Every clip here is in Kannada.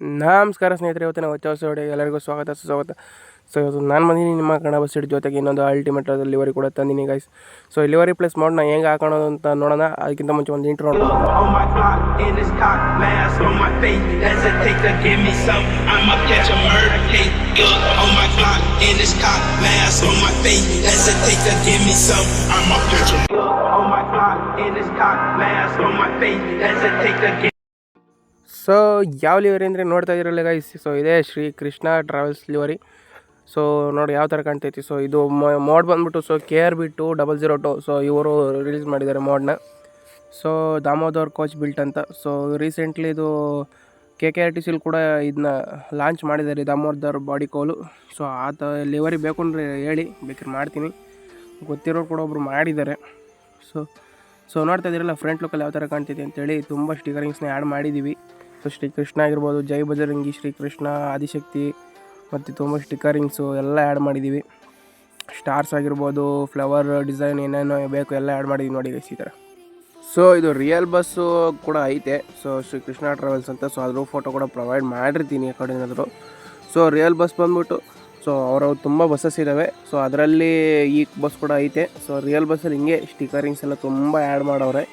ನಮಸ್ಕಾರ ಸ್ನೇಹಿತರೆ, ಇವತ್ತಿನ ಹೊಸ ವಿಡಿಯೋಗೆ ಎಲ್ಲರಿಗೂ ಸ್ವಾಗತ. ಸೊ ಇವತ್ತು ನಾನು ಬಂದಿದ್ದೀನಿ ನಿಮ್ಮ ಕನ್ನಡ ಬಸ್ ಸೀಟ್ ಜೊತೆಗೆ ಇನ್ನೊಂದು ಅಲ್ಟಿಮೇಟ್ ಲಿವರಿ ಕೂಡ ತಂದಿನಿ ಗೈಸ್. ಸೊ ಲಿವರಿ ಪ್ಲಸ್ ಮೋಡ್ನ ಹೆಂಗೆ ಹಾಕೋಣ ಅಂತ ನೋಡೋಣ. ಅದಕ್ಕಿಂತ ಮುಂಚೆ ಒಂದು ಇಂಟ್ರೋ ನೋಡೋಣ. ಸೊ ಯಾವ ಲಿವರಿ ಅಂದರೆ ನೋಡ್ತಾ ಇದ್ದೀರಲ್ಲ ಗೈಸ್. ಸೊ ಇದೇ Shri Krishna travels livery. So ನೋಡಿ ಯಾವ ಥರ ಕಾಣ್ತೈತಿ. ಸೊ ಇದು ಮೋಡ್ ಬಂದ್ಬಿಟ್ಟು KRB-200. ಸೊ ಇವರು ರಿಲೀಸ್ ಮಾಡಿದ್ದಾರೆ ಮೋಡ್ನ. ಸೊ ದಾಮೋದರ್ ಕೋಚ್ ಬಿಲ್ಟ್ ಅಂತ. ಸೊ ರೀಸೆಂಟ್ಲಿ ಇದು KKRTCಲಿ ಕೂಡ ಇದನ್ನ ಲಾಂಚ್ ಮಾಡಿದ್ದಾರೆ, ದಾಮೋದರ್ ಬಾಡಿ ಕೋಲು. ಸೊ ಲಿವರಿ ಬೇಕು ಅಂದರೆ ಹೇಳಿ, ಬೇಕಾದ್ರೆ ಮಾಡ್ತೀನಿ. ಗೊತ್ತಿರೋರು ಕೂಡ ಒಬ್ಬರು ಮಾಡಿದ್ದಾರೆ. ಸೊ ನೋಡ್ತಾ ಇದ್ದೀರಲ್ಲ ಫ್ರಂಟ್ ಲುಕ್ಕಲ್ಲಿ ಯಾವ ಥರ ಕಾಣ್ತಿದೆ ಅಂತೇಳಿ. ತುಂಬ ಸ್ಟಿಕರಿಂಗ್ಸ್ನ ಆ್ಯಡ್ ಮಾಡಿದ್ದೀವಿ. ಸೊ ಶ್ರೀಕೃಷ್ಣ ಆಗಿರ್ಬೋದು, ಜೈ ಬಜರಂಗಿ, ಶ್ರೀಕೃಷ್ಣ, ಆದಿಶಕ್ತಿ ಮತ್ತು ತುಂಬ ಸ್ಟಿಕರಿಂಗ್ಸು ಎಲ್ಲ ಆ್ಯಡ್ ಮಾಡಿದ್ದೀವಿ. ಸ್ಟಾರ್ಸ್ ಆಗಿರ್ಬೋದು, ಫ್ಲವರ್ ಡಿಸೈನ್ ಏನೇನೋ ಬೇಕು ಎಲ್ಲ ಆ್ಯಡ್ ಮಾಡಿದ್ದೀವಿ ನೋಡಿ ಗೈಸ್ ಈ ಥರ. ಸೊ ಇದು ರಿಯಲ್ ಬಸ್ಸು ಕೂಡ ಐತೆ. ಸೊ ಶ್ರೀಕೃಷ್ಣ ಟ್ರಾವೆಲ್ಸ್ ಅಂತ. ಸೊ ಅದ್ರ ಫೋಟೋ ಕೂಡ ಪ್ರೊವೈಡ್ ಮಾಡಿರ್ತೀನಿ ಆ ಕಡೆ ಏನಾದರೂ. ಸೊ ರಿಯಲ್ ಬಸ್ ಬಂದ್ಬಿಟ್ಟು ಸೊ ಅವರು ತುಂಬ ಬಸ್ಸಸ್ ಇದ್ದಾವೆ. ಸೊ ಅದರಲ್ಲಿ ಈ ಬಸ್ ಕೂಡ ಐತೆ. ಸೊ ರಿಯಲ್ ಬಸ್ಸಲ್ಲಿ ಹಿಂಗೆ ಸ್ಟಿಕರಿಂಗ್ಸ್ ಎಲ್ಲ ತುಂಬ ಆ್ಯಡ್ ಮಾಡವ್ರೆ.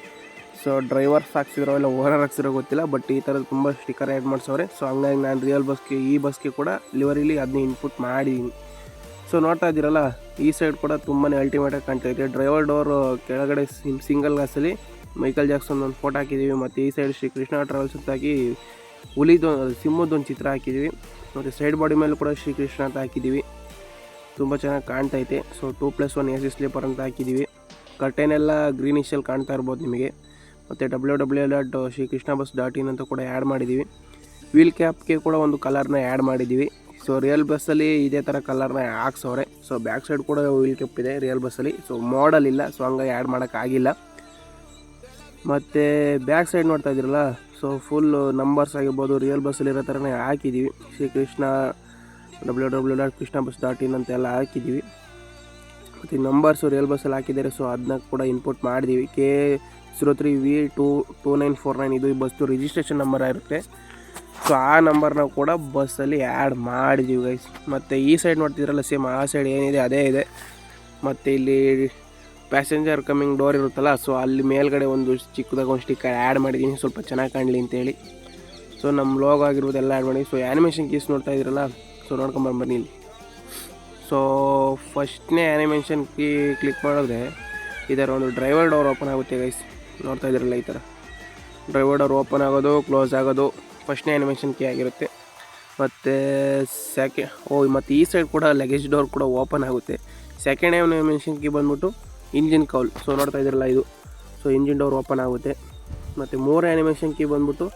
ಸೊ ಡ್ರೈವರ್ಸ್ ಹಾಕ್ಸಿರೋ ಇಲ್ಲ ಓನರ್ ಹಾಕ್ಸಿರೋ ಗೊತ್ತಿಲ್ಲ, ಬಟ್ ಈ ಥರದ್ದು ತುಂಬ ಸ್ಟಿಕರ್ ಆ್ಯಡ್ ಮಾಡಿಸವ್ರೆ. ಸೊ ಹಂಗಾಗಿ ನಾನು ರಿಯಲ್ ಬಸ್ಗೆ ಈ ಬಸ್ಗೆ ಕೂಡ ಲಿವರಿಲಿ ಅದನ್ನ ಇನ್ಪುಟ್ ಮಾಡಿದ್ದೀನಿ. ಸೊ ನೋಡ್ತಾ ಇದ್ದೀರಲ್ಲ ಈ ಸೈಡ್ ಕೂಡ ತುಂಬಾ ಅಲ್ಟಿಮೇಟಾಗಿ ಕಾಣ್ತಾ ಇದೆ. ಡ್ರೈವರ್ ಡೋರ್ ಕೆಳಗಡೆ ಸಿಂಗಲ್ ಗ್ಲಾಸಲ್ಲಿ ಮೈಕಲ್ ಜಾಕ್ಸನ್ ಒಂದು ಫೋಟೋ ಹಾಕಿದ್ದೀವಿ. ಮತ್ತು ಈ ಸೈಡ್ ಶ್ರೀ ಕೃಷ್ಣ ಟ್ರಾವೆಲ್ಸ್ ಅಂತ ಹಾಕಿ ಸಿಂಹದೊಂದು ಚಿತ್ರ ಹಾಕಿದ್ದೀವಿ. ಮತ್ತು ಸೈಡ್ ಬಾಡಿ ಮೇಲೂ ಕೂಡ ಶ್ರೀಕೃಷ್ಣ ಅಂತ ಹಾಕಿದ್ದೀವಿ. ತುಂಬ ಚೆನ್ನಾಗಿ ಕಾಣ್ತೈತೆ. ಸೊ 2+1 AC ಸ್ಲೀಪರ್ ಅಂತ ಹಾಕಿದ್ದೀವಿ. ಕರ್ಟೆನ್ ಎಲ್ಲ ಗ್ರೀನಿಶಲ್ಲಿ ಕಾಣ್ತಾ ಇರ್ಬೋದು ನಿಮಗೆ. ಮತ್ತು www.shrikrishnabus.in ಅಂತ ಕೂಡ ಆ್ಯಡ್ ಮಾಡಿದ್ದೀವಿ. ವೀಲ್ ಕ್ಯಾಪ್ಗೆ ಕೂಡ ಒಂದು ಕಲರ್ನ ಆ್ಯಡ್ ಮಾಡಿದ್ದೀವಿ. ಸೊ ರಿಯಲ್ ಬಸ್ಸಲ್ಲಿ ಇದೇ ಥರ ಕಲರ್ನ ಹಾಕ್ಸವ್ರೆ. ಸೊ ಬ್ಯಾಕ್ ಸೈಡ್ ಕೂಡ ವೀಲ್ ಕ್ಯಾಪ್ ಇದೆ ರಿಯಲ್ ಬಸ್ಸಲ್ಲಿ. ಸೊ ಮಾಡಲ್ ಇಲ್ಲ, ಸೊ ಹಂಗಾಗಿ ಆ್ಯಡ್ ಮಾಡೋಕ್ಕಾಗಿಲ್ಲ. ಮತ್ತು ಬ್ಯಾಕ್ ಸೈಡ್ ನೋಡ್ತಾ ಇದ್ದೀರಲ್ಲ, ಸೊ ಫುಲ್ ನಂಬರ್ಸ್ ಆಗಿರ್ಬೋದು ರಿಯಲ್ ಬಸ್ಸಲ್ಲಿ ಇರೋ ಥರನೇ ಹಾಕಿದ್ದೀವಿ. ಶ್ರೀಕೃಷ್ಣ www.krishnabus.in ಅಂತೆಲ್ಲ ಹಾಕಿದ್ದೀವಿ. ಮತ್ತು ನಂಬರ್ಸು ರಿಯಲ್ ಬಸ್ಸಲ್ಲಿ ಹಾಕಿದ್ದಾರೆ. ಸೊ ಅದನ್ನ ಕೂಡ ಇನ್ಪುಟ್ ಮಾಡಿದ್ದೀವಿ. K03V22949 ಇದು ಈ ಬಸ್ದು ರಿಜಿಸ್ಟ್ರೇಷನ್ ನಂಬರ್ ಇರುತ್ತೆ. ಸೊ ಆ ನಂಬರ್ನ ಕೂಡ ಬಸ್ಸಲ್ಲಿ ಆ್ಯಡ್ ಮಾಡಿದ್ದೀವಿ ಗೈಸ್. ಮತ್ತು ಈ ಸೈಡ್ ನೋಡ್ತಿದ್ರಲ್ಲ ಸೇಮ್ ಆ ಸೈಡ್ ಏನಿದೆ ಅದೇ ಇದೆ. ಮತ್ತು ಇಲ್ಲಿ ಪ್ಯಾಸೆಂಜರ್ ಕಮ್ಮಿಂಗ್ ಡೋರ್ ಇರುತ್ತಲ್ಲ, ಸೊ ಅಲ್ಲಿ ಮೇಲ್ಗಡೆ ಒಂದು ಚಿಕ್ಕದಾಗ ಒಂದು ಸ್ಟಿಕ್ಕರ್ ಆ್ಯಡ್ ಮಾಡಿದ್ದೀನಿ, ಸ್ವಲ್ಪ ಚೆನ್ನಾಗಿ ಕಾಣಲಿ ಅಂತೇಳಿ. ಸೊ ನಮ್ಮ ಲೋಗೋ ಆಗಿರ್ಬೋದು ಎಲ್ಲ ಆ್ಯಡ್ ಮಾಡಿ. ಸೊ ಆ್ಯನಿಮೇಷನ್ ಕೀಸ್ ನೋಡ್ತಾ ಇದ್ದೀರಲ್ಲ, ಸೊ ನೋಡ್ಕೊಂಬರ್ಬನ್ನಿ ಇಲ್ಲಿ. ಸೊ ಫಸ್ಟ್ನೇ ಆ್ಯನಿಮೇಷನ್ ಕೀ ಕ್ಲಿಕ್ ಮಾಡಿದ್ರೆ ಇದರ ಒಂದು ಡ್ರೈವರ್ ಡೋರ್ ಓಪನ್ ಆಗುತ್ತೆ ಗೈಸ್. ನೋಡ್ತಾ ಇದ್ದೀರಲ್ಲ ಈ ಥರ ಡ್ರೈವರ್ ಡೋರ್ ಓಪನ್ ಆಗೋದು ಕ್ಲೋಸ್ ಆಗೋದು ಫಸ್ಟ್ನೇ ಆ್ಯನಿಮೇಷನ್ ಕೀ ಆಗಿರುತ್ತೆ. ಮತ್ತು ಮತ್ತು ಈ ಸೈಡ್ ಕೂಡ ಲಗೇಜ್ ಡೋರ್ ಕೂಡ ಓಪನ್ ಆಗುತ್ತೆ. ಸೆಕೆಂಡ್ ಆ್ಯನಿಮೇಷನ್ ಕೀ ಬಂದ್ಬಿಟ್ಟು ಇಂಜಿನ್ ಕೌಲ್. ಸೊ ನೋಡ್ತಾ ಇದ್ದೀರಲ್ಲ ಇದು. ಸೊ ಇಂಜಿನ್ ಡೋರ್ ಓಪನ್ ಆಗುತ್ತೆ. ಮತ್ತು ಮೂರನೇ ಆ್ಯನಿಮೇಷನ್ ಕೀ ಬಂದ್ಬಿಟ್ಟು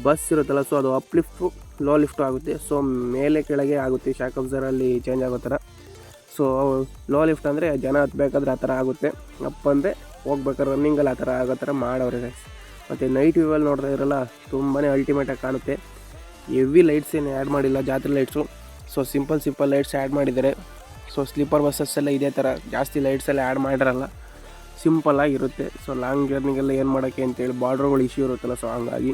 ಬಸ್ ಇರುತ್ತಲ್ಲ, ಸೊ ಅದು ಅಪ್ ಲಿಫ್ಟು ಲೋ ಲಿಫ್ಟು ಆಗುತ್ತೆ. ಸೊ ಮೇಲೆ ಕೆಳಗೆ ಆಗುತ್ತೆ, ಶಾಕ್ ಅಬ್ಸರಲ್ಲಿ ಚೇಂಜ್ ಆಗೋ ಥರ. ಸೊ ಲೋ ಲಿಫ್ಟ್ ಅಂದರೆ ಜನ ಹತ್ಬೇಕಾದ್ರೆ ಆ ಥರ ಆಗುತ್ತೆ, ಅಪ್ ಅಂದರೆ ಹೋಗ್ಬೇಕಾದ್ರೆ ರನ್ನಿಂಗಲ್ಲಿ ಆ ಥರ ಆಗೋ ಥರ ಮಾಡವ್ರೆ ಗೈಸ್. ಮತ್ತು ನೈಟ್ ವ್ಯೂವಲ್ಲಿ ನೋಡ್ತಾ ಇರಲ್ಲ ತುಂಬಾ ಅಲ್ಟಿಮೇಟಾಗಿ ಕಾಣುತ್ತೆ. ಹೆವಿ ಲೈಟ್ಸ್ ಏನು ಆ್ಯಡ್ ಮಾಡಿಲ್ಲ, ಜಾತ್ರೆ lights. So simple lights add ಮಾಡಿದ್ದಾರೆ. ಸೊ ಸ್ಲೀಪರ್ ಬಸ್ಸಸ್ಸೆಲ್ಲ ಇದೇ ಥರ ಜಾಸ್ತಿ ಲೈಟ್ಸೆಲ್ಲ ಆ್ಯಡ್ ಮಾಡಿರಲ್ಲ, ಸಿಂಪಲ್ಲಾಗಿರುತ್ತೆ. ಸೊ ಲಾಂಗ್ ಜರ್ನಿಗೆಲ್ಲ ಏನು ಮಾಡೋಕ್ಕೆ ಅಂತೇಳಿ ಬಾರ್ಡ್ರ್ಗಳು ಇಶ್ಯೂ ಇರುತ್ತಲ್ಲ, ಸೊ ಹಂಗಾಗಿ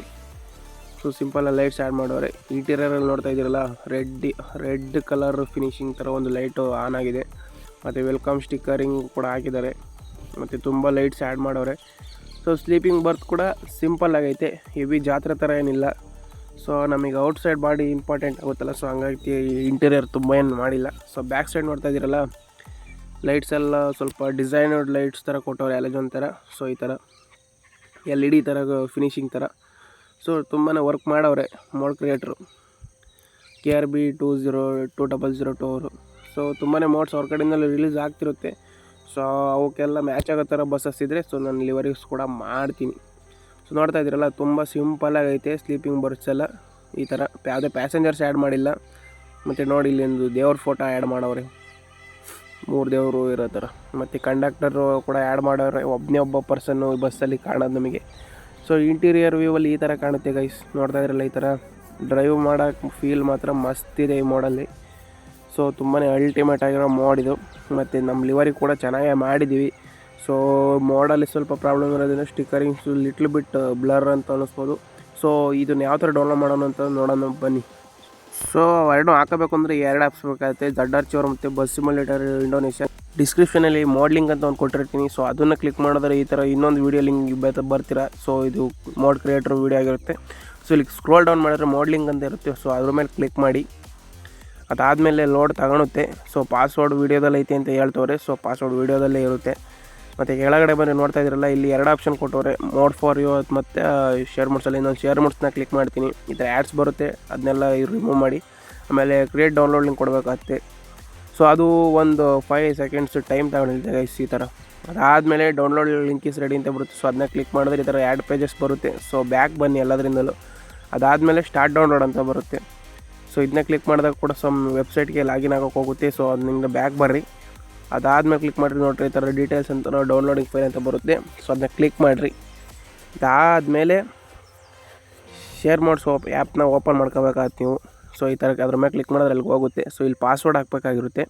ಸೊ ಸಿಂಪಲ್ ಲೈಟ್ಸ್ ಆ್ಯಡ್ ಮಾಡೋರೆ. ಇಂಟೀರಿಯರಲ್ಲಿ ನೋಡ್ತಾ ಇದ್ದೀರಲ್ಲ ರೆಡ್ ಕಲರ್ ಫಿನಿಶಿಂಗ್ ಥರ ಒಂದು ಲೈಟು ಆನ್ ಆಗಿದೆ. ಮತ್ತು ವೆಲ್ಕಮ್ ಸ್ಟಿಕ್ಕರಿಂಗ್ ಕೂಡ ಹಾಕಿದ್ದಾರೆ. ಮತ್ತು ತುಂಬ ಲೈಟ್ಸ್ ಆ್ಯಡ್ ಮಾಡೋರೆ. ಸೊ ಸ್ಲೀಪಿಂಗ್ ಬರ್ತ್ ಕೂಡ ಸಿಂಪಲ್ ಆಗೈತೆ, ಹೆವಿ ಜಾತ್ರೆ ಥರ ಏನಿಲ್ಲ. ಸೊ ನಮಗೆ ಔಟ್ಸೈಡ್ ಬಾಡಿ ಇಂಪಾರ್ಟೆಂಟ್ ಆಗುತ್ತಲ್ಲ, ಸೊ ಹಂಗಾಗಿ ಇಂಟೀರಿಯರ್ ತುಂಬ ಏನು ಮಾಡಿಲ್ಲ. ಸೊ ಬ್ಯಾಕ್ ಸೈಡ್ ನೋಡ್ತಾ ಇದ್ದೀರಲ್ಲ ಲೈಟ್ಸ್ ಎಲ್ಲ ಸ್ವಲ್ಪ ಡಿಸೈನರ್ಡ್ ಲೈಟ್ಸ್ ಥರ ಕೊಟ್ಟವ್ರೆ, ಅಲೆಜೋನ್ ಥರ. ಸೊ ಈ ಥರ LED ಥರ ಫಿನಿಶಿಂಗ್ ಥರ. ಸೊ ತುಂಬಾ ವರ್ಕ್ ಮಾಡವ್ರೆ ಮೋಡ್ ಕ್ರಿಯೇಟ್ರು, KRB-200 ಅವರು. ಸೊ ತುಂಬಾ ಮೋಡ್ಸ್ ಅವ್ರ ಕಡೆಯಿಂದಲೂ ರಿಲೀಸ್ ಆಗ್ತಿರುತ್ತೆ. ಸೊ ಅವಕ್ಕೆಲ್ಲ ಮ್ಯಾಚ್ ಆಗೋ ಥರ ಬಸ್ಸಸ್ ಇದ್ದರೆ ಸೊ ನಾನು ಲಿವರೀಸ್ ಕೂಡ ಮಾಡ್ತೀನಿ. ಸೊ ನೋಡ್ತಾ ಇದ್ದೀರಲ್ಲ ತುಂಬ ಸಿಂಪಲಾಗೈತೆ ಸ್ಲೀಪಿಂಗ್ ಬರ್ಡ್ಸ್ ಎಲ್ಲ ಈ ಥರ. ಯಾವುದೇ ಪ್ಯಾಸೆಂಜರ್ಸ್ ಆ್ಯಡ್ ಮಾಡಿಲ್ಲ. ಮತ್ತು ನೋಡಿ ಇಲ್ಲಿ ಒಂದು ದೇವ್ರ ಫೋಟೋ ಆ್ಯಡ್ ಮಾಡವ್ರೆ, 3 ದೇವರು ಇರೋ ಥರ. ಮತ್ತು ಕಂಡಕ್ಟರು ಕೂಡ ಆ್ಯಡ್ ಮಾಡವ್ರೆ, ಒಬ್ಬ ಪರ್ಸನ್ನು ಬಸ್ಸಲ್ಲಿ ಕಾಣೋದು ನಮಗೆ. ಸೊ ಇಂಟೀರಿಯರ್ ವ್ಯೂವಲ್ಲಿ ಈ ಥರ ಕಾಣುತ್ತೆ ಗೈಸ್. ನೋಡ್ತಾ ಇದ್ರಲ್ಲ ಈ ಥರ ಡ್ರೈವ್ ಮಾಡೋಕ್ಕೆ ಫೀಲ್ ಮಾತ್ರ ಮಸ್ತಿದೆ ಈ ಮೋಡಲ್ಲಿ. ಸೊ ತುಂಬಾ ಅಲ್ಟಿಮೇಟ್ ಆಗಿರೋ ಮೋಡ್ ಇದು. ಮತ್ತು ನಮ್ಮ ಲಿವರಿ ಕೂಡ ಚೆನ್ನಾಗೇ ಮಾಡಿದ್ದೀವಿ. ಸೊ ಮೋಡಲ್ಲಿ ಸ್ವಲ್ಪ ಪ್ರಾಬ್ಲಮ್ ಇರೋದ್ರಿಂದ ಸ್ಟಿಕರಿಂಗ್ಸು ಲಿಟ್ಲ್ ಬಿಟ್ ಬ್ಲರ್ ಅಂತ ಅನ್ನಿಸ್ಬೋದು. ಸೊ ಇದನ್ನು ಯಾವ ಥರ ಡೌನ್ಲೋಡ್ ಮಾಡೋಣ ಅಂತ ನೋಡೋಣ ಬನ್ನಿ. ಸೊ ಎರಡು ಹಾಕಬೇಕು ಅಂದರೆ 2 ಆ್ಯಪ್ಸ್ ಬೇಕಾಗುತ್ತೆ, ZR ಮತ್ತು ಬಸ್ ಸಿಮ್ಯುಲೇಟರ್ ಇಂಡೋನೇಷ್ಯಾ. ಡಿಸ್ಕ್ರಿಪ್ಷನಲ್ಲಿ ಮೋಡ್ ಅಂತ ಒಂದು ಕೊಟ್ಟಿರ್ತೀನಿ. ಸೊ ಅದನ್ನು ಕ್ಲಿಕ್ ಮಾಡಿದ್ರೆ ಈ ಥರ ಇನ್ನೊಂದು ವೀಡಿಯೋ ಲಿಂಕ್ ಬರ್ತೀರಾ. ಸೊ ಇದು ಮೋಡ್ ಕ್ರಿಯೇಟರ್ ವೀಡಿಯೋ ಆಗಿರುತ್ತೆ. ಸೊ ಇಲ್ಲಿ ಸ್ಕ್ರೋಲ್ ಡೌನ್ ಮಾಡಿದ್ರೆ ಮೋಡ್ ಅಂತ ಇರುತ್ತೆ. ಸೊ ಅದ್ರ ಮೇಲೆ ಕ್ಲಿಕ್ ಮಾಡಿ, ಅದಾದಮೇಲೆ ಲೋಡ್ ತಗೊಳುತ್ತೆ. ಸೊ ಪಾಸ್ವರ್ಡ್ ವೀಡಿಯೋದಲ್ಲಿ ಐತೆ ಅಂತ ಹೇಳ್ತವ್ರೆ. ಸೊ ಪಾಸ್ವರ್ಡ್ ವೀಡಿಯೋದಲ್ಲೇ ಇರುತ್ತೆ. ಮತ್ತು ಕೆಳಗಡೆ ಬಂದು ನೋಡ್ತಾ ಇದ್ದೀರಲ್ಲ, ಇಲ್ಲಿ 2 ಆಪ್ಷನ್ ಕೊಟ್ಟವ್ರೆ, ಮೋಡ್ ಫಾರ್ ಯು ಮತ್ತು ಶೇರ್ ಮೋಡ್ಸಲ್ಲಿ. ಇನ್ನೊಂದು ಶೇರ್ ಮೋಡ್ಸ್ನ ಕ್ಲಿಕ್ ಮಾಡ್ತೀನಿ. ಈ ಥರ ಆ್ಯಡ್ಸ್ ಬರುತ್ತೆ, ಅದನ್ನೆಲ್ಲ ರಿಮೂವ್ ಮಾಡಿ ಆಮೇಲೆ ಕ್ರಿಯೇಟ್ ಡೌನ್ಲೋಡ್ ಲಿಂಕ್ ಕೊಡಬೇಕಾಗುತ್ತೆ. ಸೊ ಅದು ಒಂದು 5 ಸೆಕೆಂಡ್ಸ್ ಟೈಮ್ ತಗೊಂಡಿದೆ ಗೈಸ್ ಈ ಥರ. ಅದಾದಮೇಲೆ ಡೌನ್ಲೋಡ್ ಲಿಂಕ್ ಇಸ್ ರೆಡಿ ಅಂತ ಬರುತ್ತೆ. ಸೊ ಅದನ್ನ ಕ್ಲಿಕ್ ಮಾಡಿದ್ರೆ ಈ ಥರ ಆ್ಯಡ್ ಪೇಜಸ್ ಬರುತ್ತೆ. ಸೊ ಬ್ಯಾಕ್ ಬನ್ನಿ ಎಲ್ಲದರಿಂದಲೂ. ಅದಾದಮೇಲೆ ಸ್ಟಾರ್ಟ್ ಡೌನ್ಲೋಡ್ ಅಂತ ಬರುತ್ತೆ. ಸೊ ಇದನ್ನ ಕ್ಲಿಕ್ ಮಾಡಿದಾಗ ಕೂಡ ವೆಬ್ಸೈಟ್ಗೆ ಲಾಗಿನ್ ಆಗೋಕ್ಕೆ ಹೋಗುತ್ತೆ. ಸೊ ಅದರಿಂದ ಬ್ಯಾಕ್ ಬರ್ರಿ. ಅದಾದಮೇಲೆ ಕ್ಲಿಕ್ ಮಾಡಿರಿ, ನೋಡಿರಿ ಈ ಥರ ಡೀಟೇಲ್ಸ್ ಅಂತ ಡೌನ್ಲೋಡಿಂಗ್ ಫೈಲ್ ಅಂತ ಬರುತ್ತೆ. ಸೊ ಅದನ್ನ ಕ್ಲಿಕ್ ಮಾಡಿರಿ. ಇದಾದಮೇಲೆ ಶೇರ್ ಮೋಡ್ಸ್ ಆ್ಯಪ್ನ ಓಪನ್ ಮಾಡ್ಕೋಬೇಕಾಗತ್ತೆ ನೀವು. ಸೊ ಈ ಥರ ಅದ್ರ ಮೇಲೆ ಕ್ಲಿಕ್ ಮಾಡಿದ್ರೆ ಅಲ್ಲಿಗೆ ಹೋಗುತ್ತೆ. ಸೊ ಇಲ್ಲಿ ಪಾಸ್ವರ್ಡ್ ಹಾಕಬೇಕಾಗಿರುತ್ತೆ.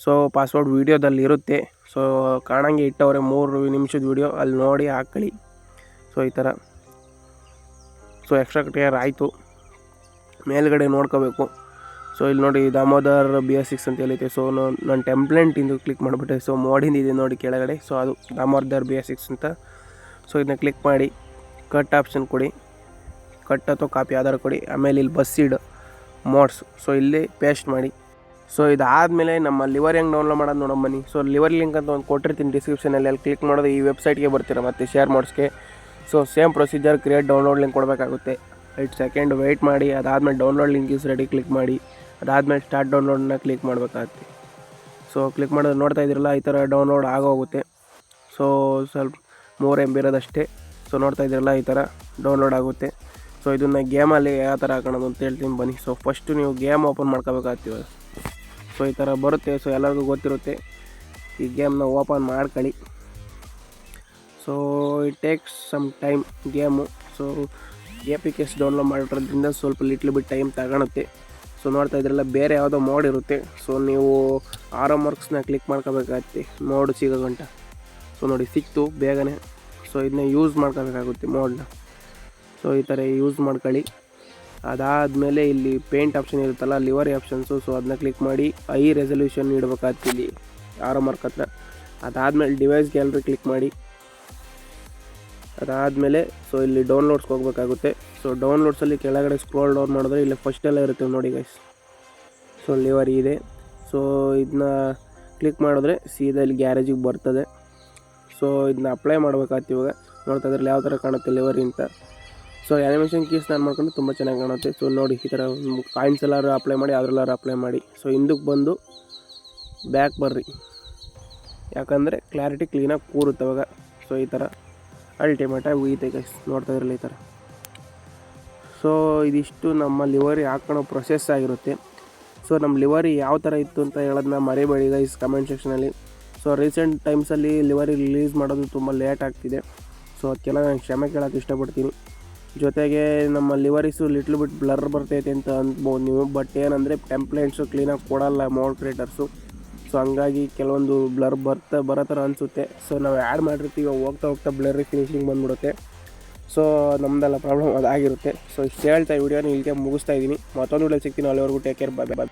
ಸೊ ಪಾಸ್ವರ್ಡ್ ವೀಡಿಯೋದಲ್ಲಿ ಇರುತ್ತೆ. ಸೊ ಕಾಣಂಗೆ ಇಟ್ಟವ್ರೆ 3 ನಿಮಿಷದ ವೀಡಿಯೋ, ಅಲ್ಲಿ ನೋಡಿ ಹಾಕ್ಕೊಳ್ಳಿ. ಸೊ ಈ ಥರ. ಸೊ ಎಕ್ಸ್ಟ್ರಾ ಕ್ಲಿಯರ್ ಆಯಿತು. ಮೇಲ್ಗಡೆ ನೋಡ್ಕೋಬೇಕು. ಸೊ ಇಲ್ಲಿ ನೋಡಿ ದಾಮೋದರ್ BS6 ಅಂತ ಹೇಳಿದೆ. ಸೊ ನಾನು ಟೆಂಪ್ಲೆಂಟಿಂದು ಕ್ಲಿಕ್ ಮಾಡಿಬಿಟ್ಟೆ. ಸೊ ಮೋಡಿಂದಿದೆ ನೋಡಿ ಕೆಳಗಡೆ. ಸೊ ಅದು ದಾಮೋದರ್ BS6 ಅಂತ. ಸೊ ಇದನ್ನ ಕ್ಲಿಕ್ ಮಾಡಿ ಕಟ್ ಆಪ್ಷನ್ ಕೊಡಿ, ಕಟ್ ಅಥವಾ ಕಾಪಿ ಆಧಾರ್ ಕೊಡಿ. ಆಮೇಲೆ ಇಲ್ಲಿ ಬಸ್ಸಿಡ್ ಮೋಡ್ಸ್, ಸೊ ಇಲ್ಲಿ ಪೇಸ್ಟ್ ಮಾಡಿ. ಸೊ ಇದಾದಮೇಲೆ ನಮ್ಮ ಲಿವರ್ ಹೆಂಗೆ ಡೌನ್ಲೋಡ್ ಮಾಡೋದು ನೋಡೋಣ ಬನ್ನಿ. ಸೊ ಲಿವರ್ ಲಿಂಕ್ ಅಂತ ಒಂದು ಕೊಟ್ಟಿರ್ತೀನಿ ಡಿಸ್ಕ್ರಿಪ್ಷನಲ್ಲಿ, ಅಲ್ಲಿ ಕ್ಲಿಕ್ ಮಾಡೋದು ಈ ವೆಬ್ಸೈಟ್ಗೆ ಬರ್ತೀರ ಮತ್ತು ಶೇರ್ ಮೋಡ್ಸ್ಗೆ. So same procedure, create download link ಕೊಡಬೇಕಾಗುತ್ತೆ. 8 ಸೆಕೆಂಡ್ ವೆಯ್ಟ್ ಮಾಡಿ. ಅದಾದಮೇಲೆ download link is ready click ಮಾಡಿ. ಅದಾದಮೇಲೆ ಸ್ಟಾರ್ಟ್ ಡೌನ್ಲೋಡನ್ನ ಕ್ಲಿಕ್ ಮಾಡಬೇಕಾಗುತ್ತೆ. ಸೊ ಕ್ಲಿಕ್ ಮಾಡೋದು ನೋಡ್ತಾ ಇದ್ದೀರಲ್ಲ, ಈ ಥರ ಡೌನ್ಲೋಡ್ ಆಗೋಗುತ್ತೆ. ಸೊ ಸ್ವಲ್ಪ 3 MB ಇರೋದಷ್ಟೇ. ಸೊ ನೋಡ್ತಾ ಇದ್ದೀರಲ್ಲ, ಈ ಥರ ಡೌನ್ಲೋಡ್ ಆಗುತ್ತೆ. ಸೊ ಇದನ್ನು ಗೇಮಲ್ಲಿ ಯಾವ ಥರ ಹಾಕೋಣದು ಅಂತ ಹೇಳ್ತೀನಿ ಬನ್ನಿ. ಸೊ ಫಸ್ಟು ನೀವು ಗೇಮ್ ಓಪನ್ ಮಾಡ್ಕೋಬೇಕಾಗ್ತೀವಿ. ಸೊ ಈ ಥರ ಬರುತ್ತೆ. ಸೊ ಎಲ್ಲರಿಗೂ ಗೊತ್ತಿರುತ್ತೆ. ಈ ಗೇಮ್ನ ಓಪನ್ ಮಾಡ್ಕೊಳ್ಳಿ. So it takes some time game. So APKs download ಮಾಡಿರೋದ್ರಿಂದ ಸ್ವಲ್ಪ ಲಿಟ್ಲ್ ಬಿಟ್ ಟೈಮ್ ತಗೊಳುತ್ತೆ. ಸೊ ನೋಡ್ತಾ ಇದ್ರಲ್ಲ, ಬೇರೆ ಯಾವುದೋ ಮೋಡ್ ಇರುತ್ತೆ. ಸೊ ನೀವು ಆರೋ ಮಾರ್ಕ್ಸ್ನ ಕ್ಲಿಕ್ ಮಾಡ್ಕೋಬೇಕಾಗತ್ತೆ ಮೋಡ್ ಸಿಗೋ ಗಂಟ. ಸೊ ನೋಡಿ ಸಿಕ್ತು ಬೇಗನೆ. ಸೊ ಇದನ್ನ ಯೂಸ್ ಮಾಡ್ಕೋಬೇಕಾಗುತ್ತೆ ಮೋಡ್ನ. ಸೊ ಈ ಥರ ಯೂಸ್ ಮಾಡ್ಕೊಳ್ಳಿ. ಅದಾದಮೇಲೆ ಇಲ್ಲಿ ಪೇಂಟ್ ಆಪ್ಷನ್ ಇರುತ್ತಲ್ಲ, ಲಿವರ್ ಆಪ್ಷನ್ಸು. ಸೊ ಅದನ್ನ ಕ್ಲಿಕ್ ಮಾಡಿ ಹೈ ರೆಸಲ್ಯೂಷನ್ ಇಡಬೇಕಾಗ್ತಿ ಇಲ್ಲಿ ಆರೋ ಮಾರ್ಕ್ ಹತ್ರ. ಅದಾದಮೇಲೆ ಡಿವೈಸ್ ಗ್ಯಾಲರಿ ಕ್ಲಿಕ್ ಮಾಡಿ. ಅದಾದಮೇಲೆ ಸೊ ಇಲ್ಲಿ ಡೌನ್ಲೋಡ್ಸ್ಗೆ ಹೋಗಬೇಕಾಗುತ್ತೆ. ಸೊ ಡೌನ್ಲೋಡ್ಸಲ್ಲಿ ಕೆಳಗಡೆ ಸ್ಕ್ರೋಲ್ ಡೌನ್ ಮಾಡಿದ್ರೆ ಇಲ್ಲಿ ಫಸ್ಟೆಲ್ಲ ಇರುತ್ತೆ ನೋಡಿ ಗೈಸ್. ಸೊ ಲಿವರ್ ಇದೆ. ಸೊ ಇದನ್ನ ಕ್ಲಿಕ್ ಮಾಡಿದ್ರೆ ಸೀದಾ ಇಲ್ಲಿ ಗ್ಯಾರೇಜಿಗೆ ಬರ್ತದೆ. ಸೊ ಇದನ್ನ ಅಪ್ಲೈ ಮಾಡಬೇಕಾಗ್ತಿ. ಇವಾಗ ನೋಡ್ತಾ ಇದ್ರಲ್ಲಿ ಯಾವ ಥರ ಕಾಣುತ್ತೆ ಲಿವರ್ ಅಂತ. ಸೊ ಆ್ಯನಿಮೇಷನ್ ಕೀಸ್ ನಾನು ಮಾಡ್ಕೊಂಡು ತುಂಬ ಚೆನ್ನಾಗಿ ಕಾಣುತ್ತೆ. ಸೊ ನೋಡಿ ಈ ಥರ ಕಾಯಿನ್ಸ್ ಎಲ್ಲರೂ ಅಪ್ಲೈ ಮಾಡಿ, ಅದರಲ್ಲಾರು ಅಪ್ಲೈ ಮಾಡಿ. ಸೊ ಹಿಂದಕ್ಕೆ ಬಂದು ಬ್ಯಾಕ್ ಬರ್ರಿ, ಯಾಕಂದರೆ ಕ್ಲಾರಿಟಿ ಕ್ಲೀನಾಗಿ ಕೂರುತ್ತೆ ಅವಾಗ. ಸೊ ಈ ಥರ ಅಲ್ಟಿಮೇಟಾಗಿ ಉಯ್ಯುತ್ತೆ ಗೈಸ್, ನೋಡ್ತಾ ಇರಲಿ ಈ ಥರ. ಸೊ ಇದಿಷ್ಟು ನಮ್ಮ ಲಿವರಿ ಹಾಕೊಳ್ಳೋ ಪ್ರೊಸೆಸ್ ಆಗಿರುತ್ತೆ. ಸೊ ನಮ್ಮ ಲಿವರಿ ಯಾವ ಥರ ಇತ್ತು ಅಂತ ಹೇಳೋದನ್ನ ಮರಿಬೇಡಿ ಗೈಸ್ ಕಮೆಂಟ್ ಸೆಕ್ಷನಲ್ಲಿ. ಸೊ ರೀಸೆಂಟ್ ಟೈಮ್ಸಲ್ಲಿ ಲಿವರಿ ರಿಲೀಸ್ ಮಾಡೋದು ತುಂಬ ಲೇಟ್ ಆಗ್ತಿದೆ. ಸೊ ಅದಕ್ಕೆಲ್ಲ ನಾನು ಕ್ಷಮೆ ಕೇಳೋಕ್ಕೆ ಇಷ್ಟಪಡ್ತೀನಿ. ಜೊತೆಗೆ ನಮ್ಮ ಲಿವರೀಸು ಲಿಟ್ಲ್ ಬಿಟ್ ಬ್ಲರ್ ಬರ್ತೈತೆ ಅಂತ ಅಂದ್ಬೋದು ನೀವು. ಬಟ್ ಏನಂದರೆ ಟೆಂಪ್ಲೇಟ್ಸು ಕ್ಲೀನಾಗಿ ಕೊಡಲ್ಲ ಮೋಡ್ ಕ್ರಿಯೇಟರ್ಸು. ಸೊ ಹಂಗಾಗಿ ಕೆಲವೊಂದು ಬ್ಲರ್ ಬರೋ ಥರ ಅನಿಸುತ್ತೆ. ಸೊ ನಾವು ಆ್ಯಡ್ ಮಾಡಿರ್ತೀವಿ, ಹೋಗ್ತಾ ಬ್ಲರ್ ಫಿನಿಶಿಂಗ್ ಬಂದುಬಿಡುತ್ತೆ. ಸೊ ನಮ್ಮದೆಲ್ಲ ಪ್ರಾಬ್ಲಮ್ ಅದಾಗಿರುತ್ತೆ. ಸೊ ಇಷ್ಟು ಹೇಳ್ತಾ ವಿಡಿಯೋನ ಇಲ್ಲಿಗೆ ಮುಗಿಸ್ತಾ ಇದ್ದೀನಿ. ಮತ್ತೊಂದು ವಿಡಿಯೋ ಸಿಗ್ತೀನಿ. ಅಲ್ಲಿವರೆಗೂ ಟೇಕ್ ಕೇರ್, ಬಾಯ್ ಬಾಯ್.